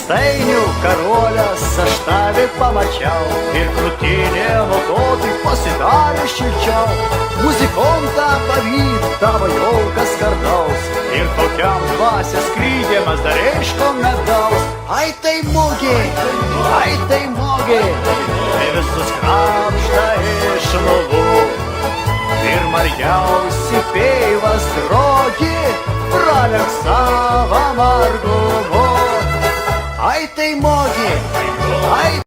Riestainių karolės aš tave pamačiau ir krūtinė nuo to taip pasidarė šilčiau. Muzikonta pavyt tavo jaukas kardaus ir tokiam dvasias skrydė mes dar reiško medaus. Ai tai mugė, tai visus krapšta iš lovų. Ir margiausi peivas drogi praleks savo margumu. Ai tai mogi, ai